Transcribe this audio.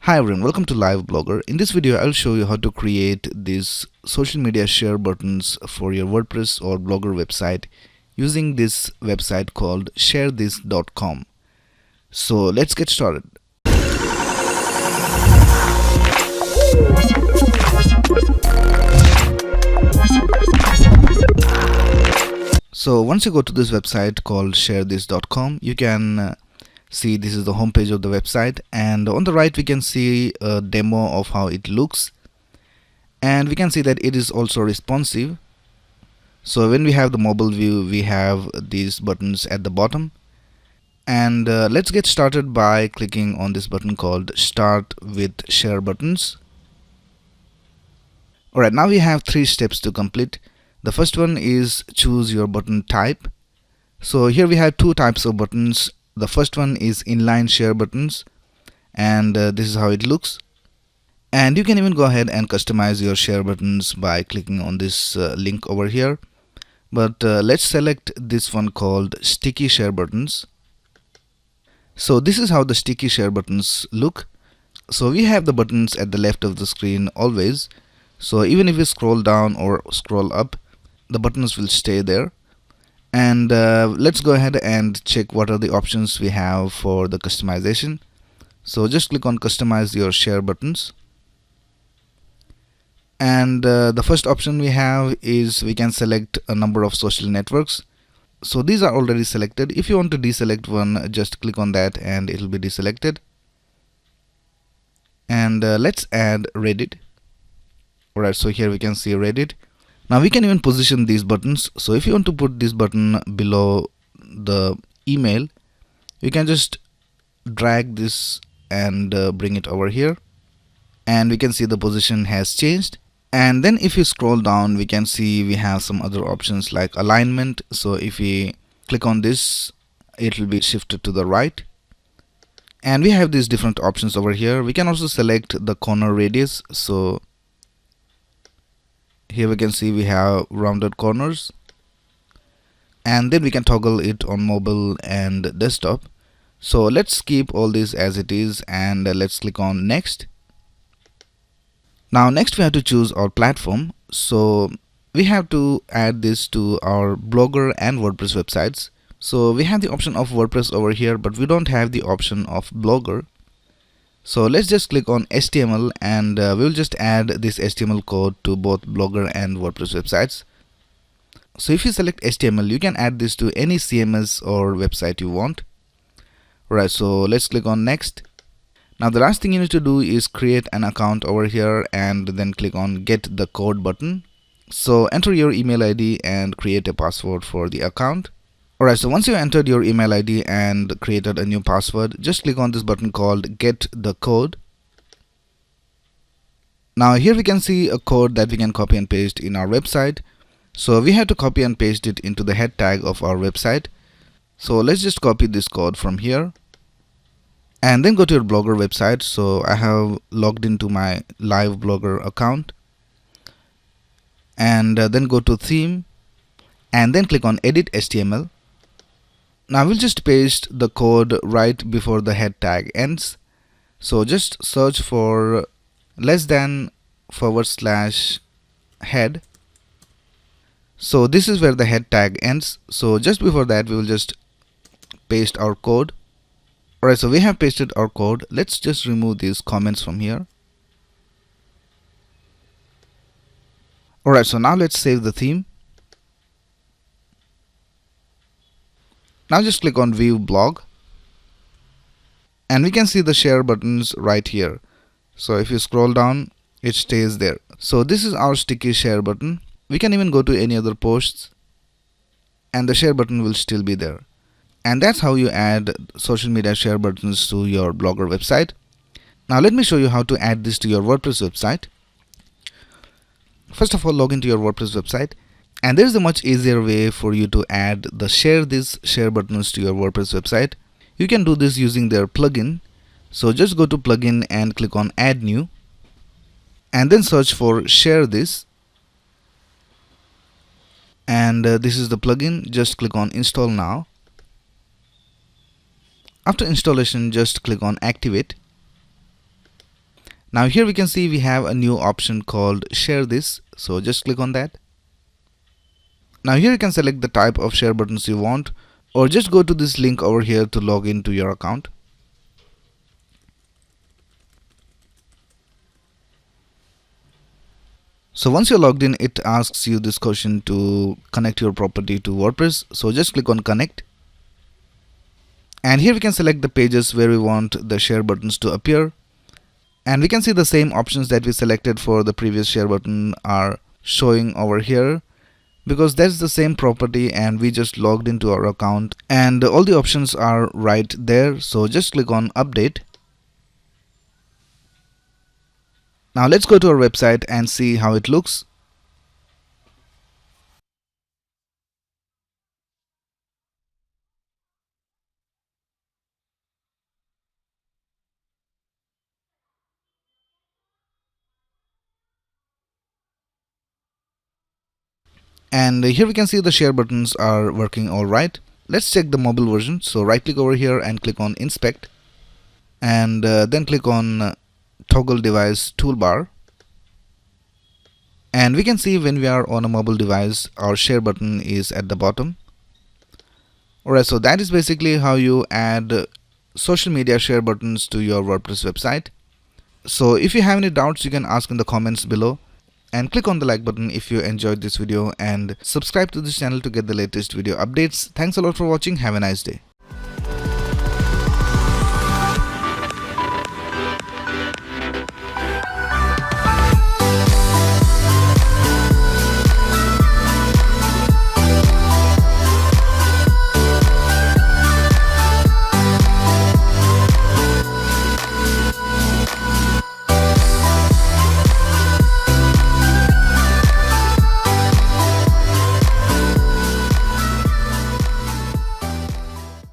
Hi everyone, welcome to Live Blogger. In this video, I'll show you how to create these social media share buttons for your WordPress or Blogger website using this website called ShareThis.com. So let's get started. So once you go to this website called ShareThis.com, you can see this is the home page of the website, and on the right we can see a demo of how it looks, and we can see that it is also responsive. So when we have the mobile view, we have these buttons at the bottom, and let's get started by clicking on this button called Start with Share Buttons. Alright, now we have 3 steps to complete. The first one is choose your button type. So here we have 2 types of buttons. The first one is inline share buttons, and this is how it looks. And you can even go ahead and customize your share buttons by clicking on this link over here. But let's select this one called sticky share buttons. So this is how the sticky share buttons look. So we have the buttons at the left of the screen always. So even if you scroll down or scroll up, the buttons will stay there. And let's go ahead and check what are the options we have for the customization. So just click on customize your share buttons, and the first option we have is we can select a number of social networks. So these are already selected. If you want to deselect one, just click on that and it will be deselected. And let's add Reddit. Alright, so here we can see Reddit. Now we can even position these buttons. So if you want to put this button below the email, you can just drag this and bring it over here, and we can see the position has changed. And then if you scroll down, we can see we have some other options like alignment. So if we click on this, it will be shifted to the right. And we have these different options over here. We can also select the corner radius. So here we can see we have rounded corners, and then we can toggle it on mobile and desktop. So let's keep all this as it is, and let's click on next. Now next we have to choose our platform. So we have to add this to our Blogger and WordPress websites. So we have the option of WordPress over here, but we don't have the option of Blogger. So let's just click on HTML, and we'll just add this HTML code to both Blogger and WordPress websites. So if you select HTML, you can add this to any CMS or website you want. Alright, so let's click on next. Now the last thing you need to do is create an account over here, and then click on get the code button. So enter your email ID and create a password for the account. Alright, so once you entered your email ID and created a new password, just click on this button called Get the Code. Now here we can see a code that we can copy and paste in our website. So we have to copy and paste it into the head tag of our website. So let's just copy this code from here, and then go to your Blogger website. So I have logged into my Live Blogger account, and then go to theme, and then click on edit HTML. Now we'll just paste the code right before the head tag ends. So just search for /head. So this is where the head tag ends. So just before that, we will just paste our code. Alright, so we have pasted our code. Let's just remove these comments from here. Alright, so now let's save the theme. Now just click on view blog, and we can see the share buttons right here. So if you scroll down, it stays there. So this is our sticky share button. We can even go to any other posts, and the share button will still be there. And that's how you add social media share buttons to your Blogger website. Now let me show you how to add this to your WordPress website. First of all, log into your WordPress website. And there's a much easier way for you to add the ShareThis share buttons to your WordPress website. You can do this using their plugin. So just go to plugin and click on add new, and then search for ShareThis. And this is the plugin. Just click on install now. After installation, just click on activate. Now here we can see we have a new option called Share This. So just click on that. Now here you can select the type of share buttons you want, or just go to this link over here to log into your account. So once you're logged in, it asks you this question to connect your property to WordPress. So just click on connect. And here we can select the pages where we want the share buttons to appear. And we can see the same options that we selected for the previous share button are showing over here, because that's the same property and we just logged into our account and all the options are right there. So just click on update. Now let's go to our website and see how it looks. And here we can see the share buttons are working alright. Let's check the mobile version. So right click over here and click on inspect, and then click on toggle device toolbar. And we can see when we are on a mobile device, our share button is at the bottom. Alright, so that is basically how you add social media share buttons to your WordPress website. So if you have any doubts, you can ask in the comments below. And click on the like button if you enjoyed this video, and subscribe to this channel to get the latest video updates. Thanks a lot for watching. Have a nice day.